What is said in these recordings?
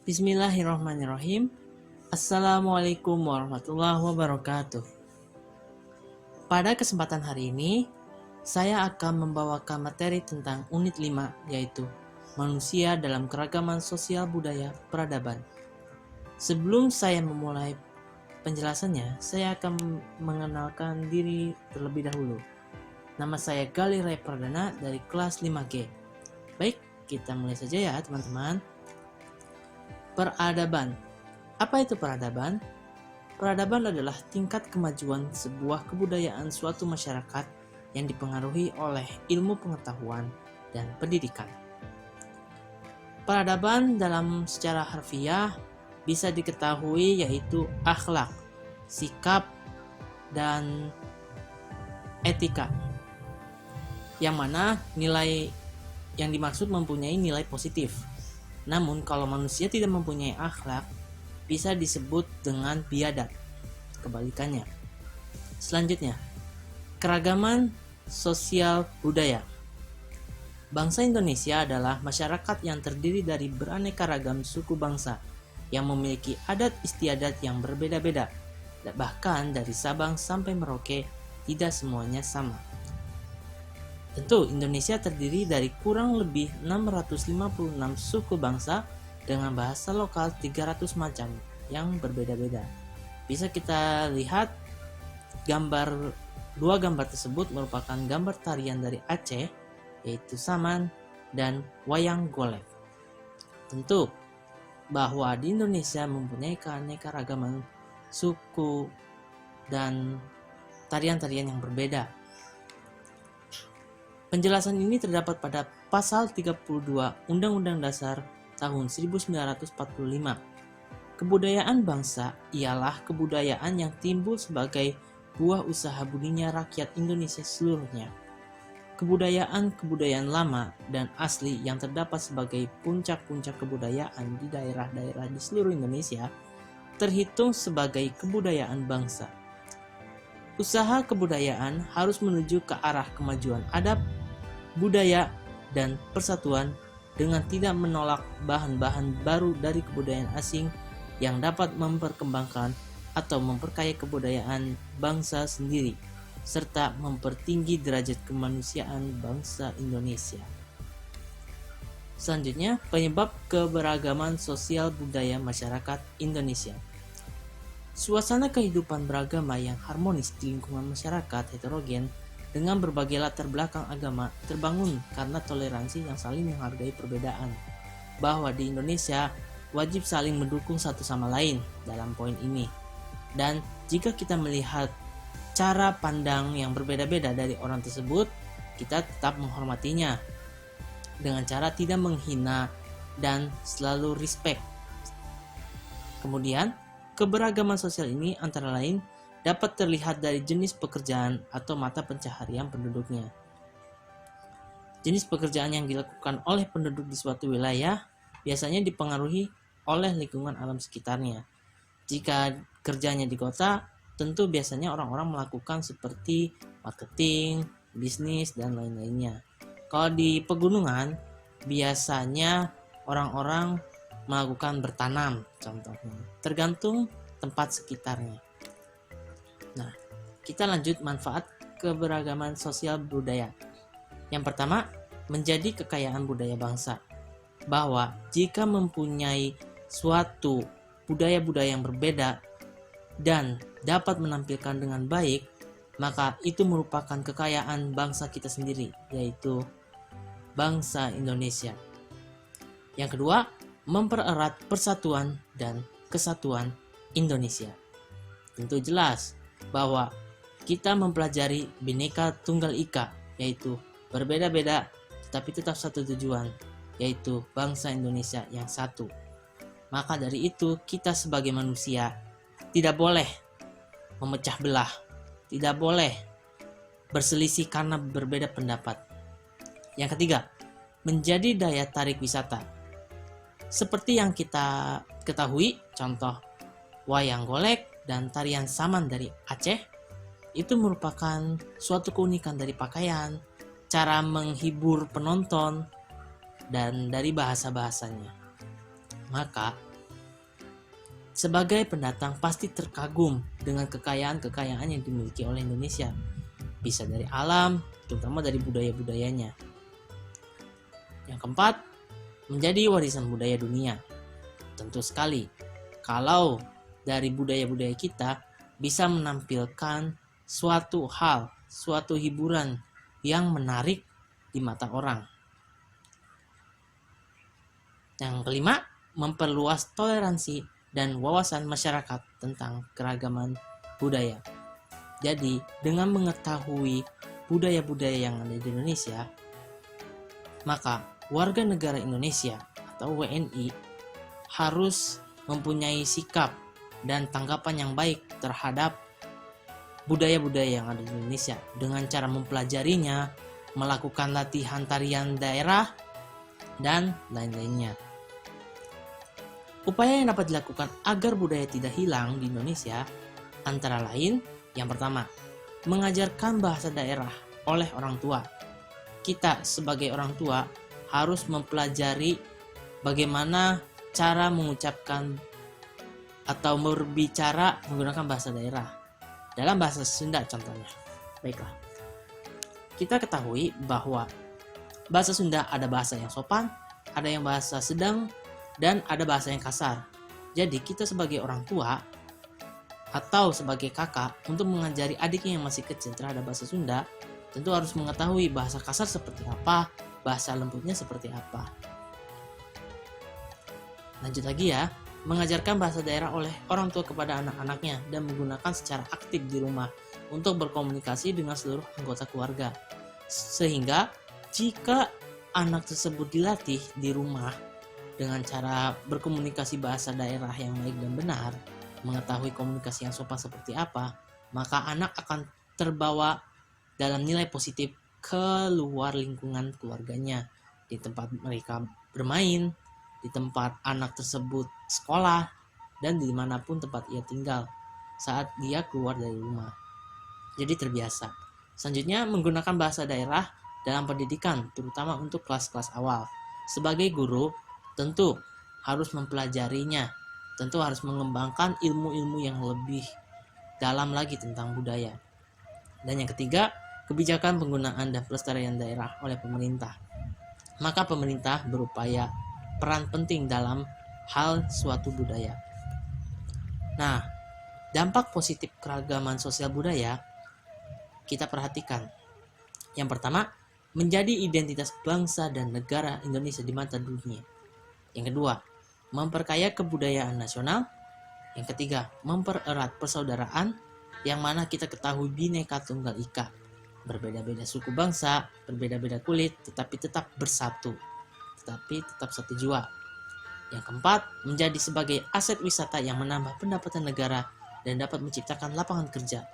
Bismillahirrahmanirrahim. Assalamualaikum warahmatullahi wabarakatuh. Pada kesempatan hari ini, saya akan membawakan materi tentang unit 5, yaitu Manusia dalam Keragaman Sosial Budaya Peradaban. Sebelum saya memulai penjelasannya, saya akan mengenalkan diri terlebih dahulu. Nama saya Galih Ray Pradana dari kelas 5G. Baik, kita mulai saja ya teman-teman. Peradaban. Apa itu peradaban? Peradaban adalah tingkat kemajuan sebuah kebudayaan suatu masyarakat yang dipengaruhi oleh ilmu pengetahuan dan pendidikan. Peradaban dalam secara harfiah bisa diketahui yaitu akhlak, sikap, dan etika. Yang mana nilai yang dimaksud mempunyai nilai positif. Namun kalau manusia tidak mempunyai akhlak, bisa disebut dengan biadab. Kebalikannya. Selanjutnya, keragaman sosial budaya. Bangsa Indonesia adalah masyarakat yang terdiri dari beraneka ragam suku bangsa yang memiliki adat istiadat yang berbeda-beda. Bahkan dari Sabang sampai Merauke, tidak semuanya sama. Tentu, Indonesia terdiri dari kurang lebih 656 suku bangsa dengan bahasa lokal 300 macam yang berbeda-beda. Bisa kita lihat dua gambar tersebut merupakan gambar tarian dari Aceh, yaitu Saman dan Wayang Golek. Tentu bahwa di Indonesia mempunyai keanekaragaman suku dan tarian-tarian yang berbeda. Penjelasan ini terdapat pada pasal 32 Undang-Undang Dasar tahun 1945. Kebudayaan bangsa ialah kebudayaan yang timbul sebagai buah usaha budinya rakyat Indonesia seluruhnya. Kebudayaan lama dan asli yang terdapat sebagai puncak-puncak kebudayaan di daerah-daerah di seluruh Indonesia terhitung sebagai kebudayaan bangsa. Usaha kebudayaan harus menuju ke arah kemajuan adab, budaya, dan persatuan dengan tidak menolak bahan-bahan baru dari kebudayaan asing yang dapat memperkembangkan atau memperkaya kebudayaan bangsa sendiri, serta mempertinggi derajat kemanusiaan bangsa Indonesia. Selanjutnya, penyebab keberagaman sosial budaya masyarakat Indonesia. Suasana kehidupan beragama yang harmonis di lingkungan masyarakat heterogen dengan berbagai latar belakang agama terbangun karena toleransi yang saling menghargai perbedaan. Bahwa di Indonesia wajib saling mendukung satu sama lain dalam poin ini. Dan jika kita melihat cara pandang yang berbeda-beda dari orang tersebut, kita tetap menghormatinya dengan cara tidak menghina dan selalu respect. Kemudian, keberagaman sosial ini antara lain dapat terlihat dari jenis pekerjaan atau mata pencaharian penduduknya. Jenis pekerjaan yang dilakukan oleh penduduk di suatu wilayah biasanya dipengaruhi oleh lingkungan alam sekitarnya. Jika kerjanya di kota, tentu biasanya orang-orang melakukan seperti marketing, bisnis, dan lain-lainnya. Kalau di pegunungan, biasanya orang-orang melakukan bertanam, contohnya. Tergantung tempat sekitarnya. Nah, kita lanjut manfaat keberagaman sosial budaya. Yang pertama, menjadi kekayaan budaya bangsa. Bahwa jika mempunyai suatu budaya-budaya yang berbeda dan dapat menampilkan dengan baik, maka itu merupakan kekayaan bangsa kita sendiri, yaitu bangsa Indonesia. Yang kedua, mempererat persatuan dan kesatuan Indonesia. Tentu jelas bahwa kita mempelajari Bhinneka Tunggal Ika, yaitu berbeda-beda tetapi tetap satu tujuan, yaitu bangsa Indonesia yang satu. Maka dari itu kita sebagai manusia tidak boleh memecah belah, tidak boleh berselisih karena berbeda pendapat. Yang ketiga, menjadi daya tarik wisata. Seperti yang kita ketahui, contoh Wayang Golek dan tarian Saman dari Aceh, itu merupakan suatu keunikan dari pakaian, cara menghibur penonton, dan dari bahasa-bahasanya. Maka sebagai pendatang pasti terkagum dengan kekayaan-kekayaan yang dimiliki oleh Indonesia. Bisa dari alam, terutama dari budaya-budayanya. Yang keempat, menjadi warisan budaya dunia. Tentu sekali, kalau dari budaya-budaya kita bisa menampilkan suatu hal, suatu hiburan yang menarik di mata orang. Yang kelima, memperluas toleransi dan wawasan masyarakat tentang keragaman budaya. Jadi, dengan mengetahui budaya-budaya yang ada di Indonesia, maka warga negara Indonesia atau WNI harus mempunyai sikap dan tanggapan yang baik terhadap budaya-budaya yang ada di Indonesia dengan cara mempelajarinya, melakukan latihan tarian daerah, dan lain-lainnya. Upaya yang dapat dilakukan agar budaya tidak hilang di Indonesia antara lain, yang pertama, mengajarkan bahasa daerah oleh orang tua. Kita sebagai orang tua harus mempelajari bagaimana cara mengucapkan atau berbicara menggunakan bahasa daerah. Dalam bahasa Sunda contohnya. Baiklah. Kita ketahui bahwa bahasa Sunda ada bahasa yang sopan, ada yang bahasa sedang, dan ada bahasa yang kasar. Jadi kita sebagai orang tua atau sebagai kakak untuk mengajari adiknya yang masih kecil terhadap bahasa Sunda, tentu harus mengetahui bahasa kasar seperti apa, bahasa lembutnya seperti apa. Lanjut lagi ya, mengajarkan bahasa daerah oleh orang tua kepada anak-anaknya dan menggunakan secara aktif di rumah untuk berkomunikasi dengan seluruh anggota keluarga. Sehingga jika anak tersebut dilatih di rumah dengan cara berkomunikasi bahasa daerah yang baik dan benar, mengetahui komunikasi yang sopan seperti apa, maka anak akan terbawa dalam nilai positif keluar lingkungan keluarganya, di tempat mereka bermain, di tempat anak tersebut sekolah, dan dimanapun tempat ia tinggal saat dia keluar dari rumah. Jadi terbiasa. Selanjutnya, menggunakan bahasa daerah dalam pendidikan, terutama untuk kelas-kelas awal. Sebagai guru, tentu harus mempelajarinya, tentu harus mengembangkan ilmu-ilmu yang lebih dalam lagi tentang budaya. Dan yang ketiga, kebijakan penggunaan dan pelestarian daerah oleh pemerintah. Maka pemerintah berupaya peran penting dalam hal suatu budaya. Nah, dampak positif keragaman sosial budaya kita perhatikan. Yang pertama, menjadi identitas bangsa dan negara Indonesia di mata dunia. Yang kedua, memperkaya kebudayaan nasional. Yang ketiga, mempererat persaudaraan, yang mana kita ketahui Bhinneka Tunggal Ika. Berbeda-beda suku bangsa, berbeda-beda kulit, tetapi tetap bersatu. Tetapi tetap satu jua. Yang keempat, menjadi sebagai aset wisata yang menambah pendapatan negara dan dapat menciptakan lapangan kerja.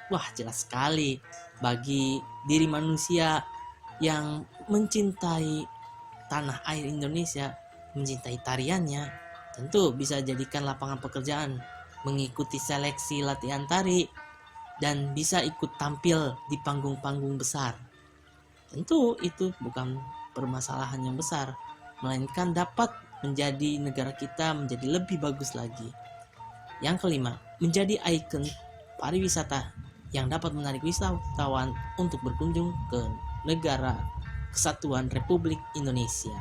Wah, jelas sekali bagi diri manusia yang mencintai tanah air Indonesia, mencintai tariannya, tentu bisa jadikan lapangan pekerjaan, mengikuti seleksi latihan tari, dan bisa ikut tampil di panggung-panggung besar. Tentu itu bukan permasalahan yang besar, melainkan dapat menjadi negara kita menjadi lebih bagus lagi. Yang kelima, menjadi ikon pariwisata yang dapat menarik wisatawan untuk berkunjung ke negara Kesatuan Republik Indonesia.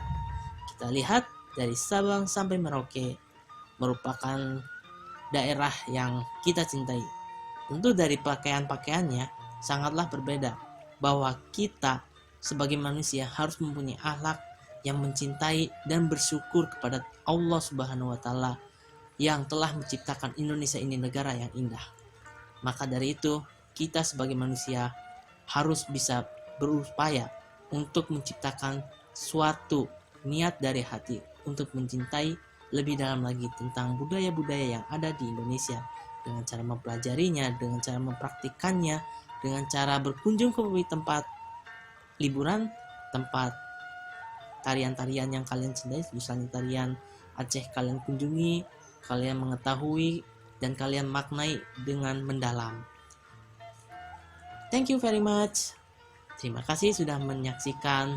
Kita lihat dari Sabang sampai Merauke merupakan daerah yang kita cintai. Tentu dari pakaian-pakaiannya sangatlah berbeda, bahwa kita sebagai manusia harus mempunyai akhlak yang mencintai dan bersyukur kepada Allah Subhanahu wa Ta'ala yang telah menciptakan Indonesia ini negara yang indah. Maka dari itu, kita sebagai manusia harus bisa berupaya untuk menciptakan suatu niat dari hati untuk mencintai lebih dalam lagi tentang budaya-budaya yang ada di Indonesia, dengan cara mempelajarinya, dengan cara mempraktikannya, dengan cara berkunjung ke tempat liburan, tempat tarian-tarian yang kalian cintai, misalnya tarian Aceh, kalian kunjungi, kalian mengetahui, dan kalian maknai dengan mendalam. Thank you very much. Terima kasih sudah menyaksikan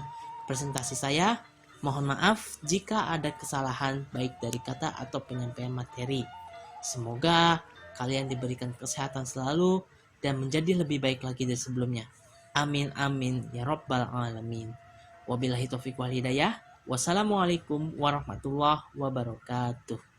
presentasi saya. Mohon maaf jika ada kesalahan baik dari kata atau penyampaian materi. Semoga kalian diberikan kesehatan selalu dan menjadi lebih baik lagi dari sebelumnya. Amin amin ya rabbal alamin. Wabillahi taufiq wal hidayah. Wassalamualaikum warahmatullahi wabarakatuh.